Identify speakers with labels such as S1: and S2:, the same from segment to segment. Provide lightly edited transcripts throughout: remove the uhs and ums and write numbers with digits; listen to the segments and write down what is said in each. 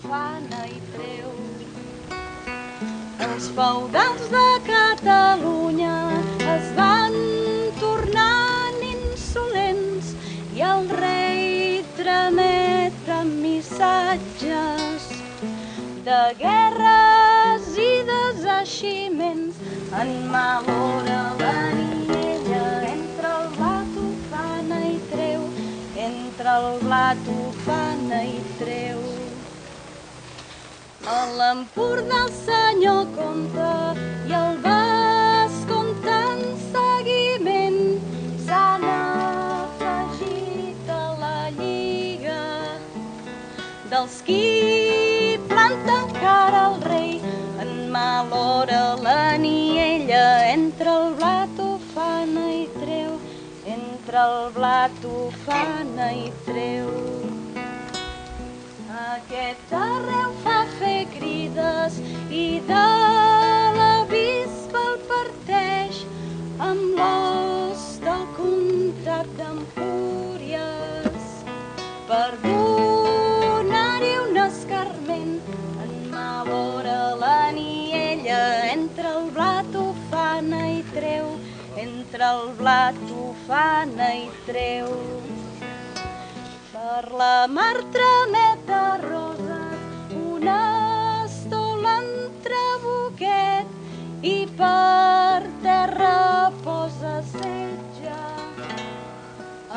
S1: ufana i treu. Els feudals de Catalunya es van tornant insolents i el rei trameta missatges de guerres i desaiximents. En mal hora l'aniella entre el blat ufana i treu, entre el blat ufana i treu. A l'Empordà el senyor comte i el vescomte en seguiment s'han afegit a la lliga dels qui planten cara al rei. En mal hora l'aniella entre el blat ufana i treu, entre el blat ufana i treu. Aquest arreu fa fer crides i de la bisbe el parteix amb l'os del comtat d'Empúries per donar-hi un escarment. En mal hora l'aniella entre el blat ufana i treu, entre el blat ufana i treu. Per la mar trameta roses un estol entre buquet i per terra posa setge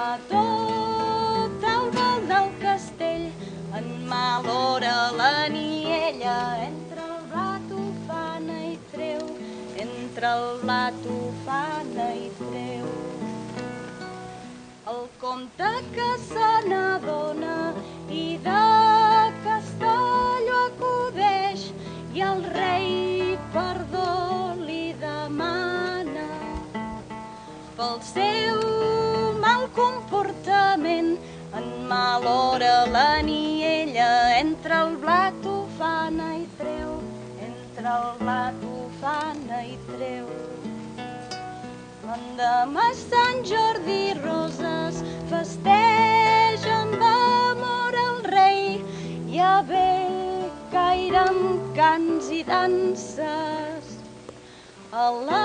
S1: a tot el val del castell. En mal hora l'aniella entre el blat ufana i treu, entre el blat ufana i treu. El comte que se n'adona i de Castelló acudeix i el rei perdó li demana pel seu mal comportament. En mal hora l'aniella entre el blat ufana i treu, entre el blat ufana i treu. L'endemà Sant Jordi Roses festeja amb amor el rei i a bé caire amb cants i danses a la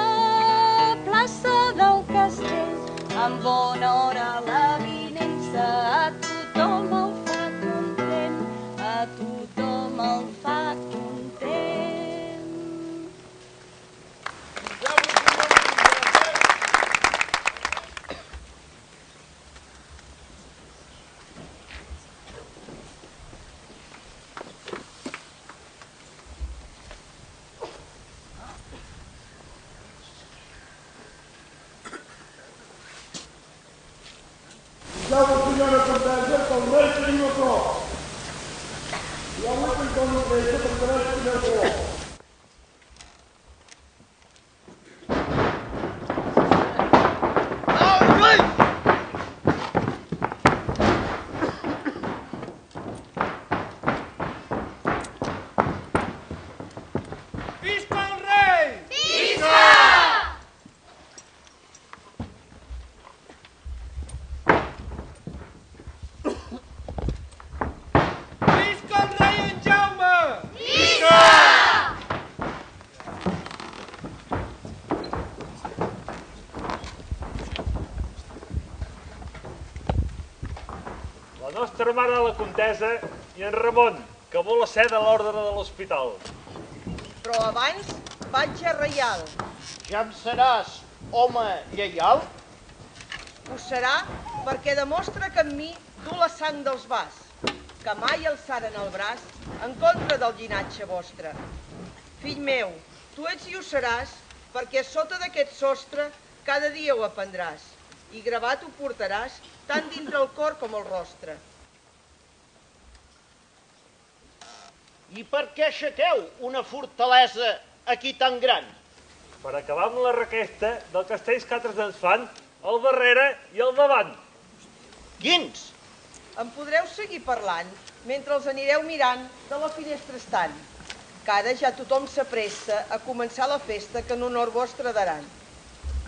S1: plaça del castell. En bona hora l'avinença a tothom el fa content, a tothom el fa content.
S2: Siamo signore contenti con lei primo pro. Io ho avuto il convegno per lei primo pro.
S3: La nostra mare la comtessa i en Ramon, que vol ser de l'ordre de l'hospital.
S4: Però abans, patge reial.
S5: Ja em seràs home lleial?
S4: Ho serà perquè demostra que en mi du la sang dels Bas, que mai alçaren el braç en contra del llinatge vostre. Fill meu, tu ets i ho seràs perquè sota d'aquest sostre cada dia ho aprendràs i gravat ho portaràs tant dintre el cor com el rostre.
S5: I per què aixequeu una fortalesa aquí tan gran?
S3: Per acabar amb la requesta del castells que altres ens fan, al darrere i al davant.
S5: Quins?
S4: En podreu seguir parlant mentre els anireu mirant de la finestra estant, que ara ja tothom s'apressa a començar la festa que en honor vostre daran.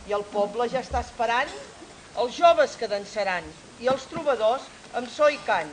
S4: I el poble ja està esperant els joves que dansaran i els trobadors amb so i cant.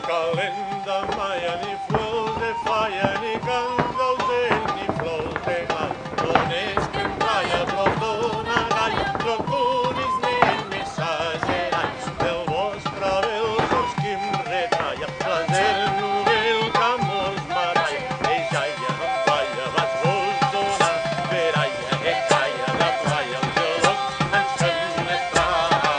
S6: calenda maia, ni flors de falla, ni cants d'ausent, ni flors de gall. D'on és que em balla, flors d'una galla, trocunis ni en missatgerai. Del vostre vel sols qui em retalla, plaser novel que molts maralla. Ei, jaia, em balla, vas vols donar, veraia, que calla, de playa, el gelot ens fem l'estralla.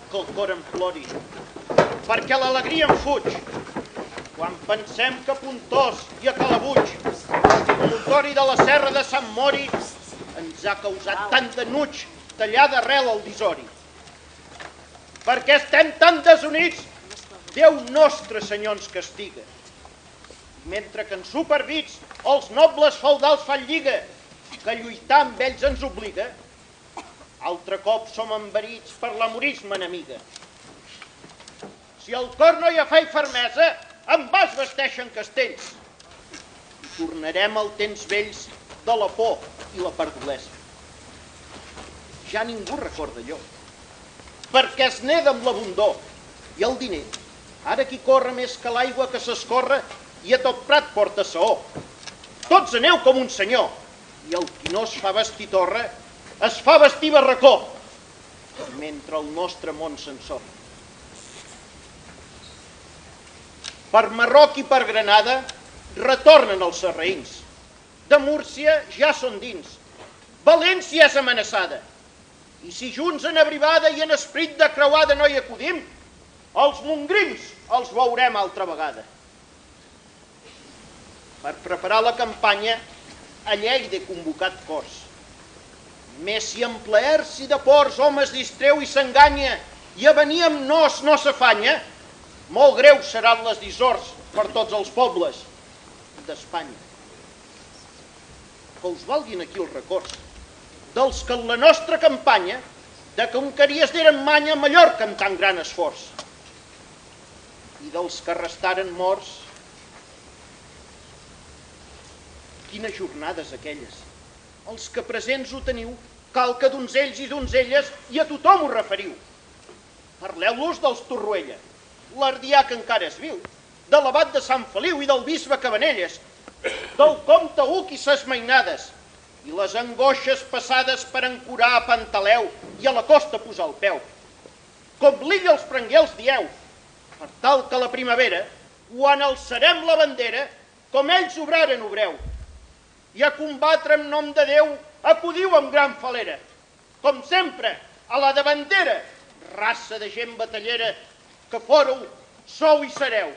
S5: que el cor em plori, perquè l'alegria em fuig. Quan pensem que a Pontós i a Calabuig, el notori de la serra de Sant Mori, ens ha causat tant de nuig tallar d'arrel el disori. Perquè estem tan desunits, Déu nostre Senyor ens castiga. Mentre que en supervits els nobles feudals fan lliga, que lluitar amb ells ens obliga, altre cop som enverits per l'amorisme enemiga. Si al cor no hi ha fe i fermesa, amb vas vesteixen castells. I tornarem al temps vells de la por i la perdulesa. Ja ningú recorda allò, perquè es neda amb l'abundor i el diner. Ara qui corre més que l'aigua que s'escorre i a tot prat porta saó. Tots aneu com un senyor, i el qui no es fa vestir torre es fa vestir barracó, mentre el nostre món s'ensorra. Per Marroc i per Granada retornen els sarraïns. De Múrcia ja són dins. València és amenaçada. I si junts en abrivada i en esperit de creuada no hi acudim, els mongrims els veurem altra vegada. Per preparar la campanya, a Lleida he convocat cors. Més si amb plaers i de pors home es distreu i s'enganya i a venir amb nos no s'afanya, molt greu seran les dissorts per tots els pobles d'Espanya. Que us valguin aquí els records dels que en la nostra campanya de conqueries d'eren manya a Mallorca amb tan gran esforç, i dels que restaren morts. Quines jornades aquelles! Els que presents ho teniu, cal que donzells i donzelles i a tothom ho referiu. Parleu-los dels Torroella, l'ardià que encara és viu, de l'abat de Sant Feliu i del bisbe Cabanelles, del comte Uc i ses mainades, i les angoixes passades per ancorar a Pantaleu i a la costa posar el peu. Com l'illa els prengué els dieu, per tal que a la primavera, quan alçarem la bandera, com ells obraren, obreu. I a combatre en nom de Déu acudiu amb gran falera, com sempre, a la davantera, raça de gent batallera que fóreu, sou i sereu.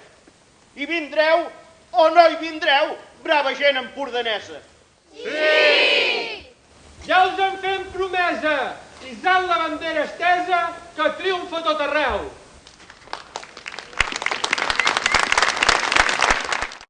S5: I vindreu o no hi vindreu, brava gent empordanesa.
S7: Sí! Ja us en fem promesa, isant la bandera estesa, que triomfa tot arreu.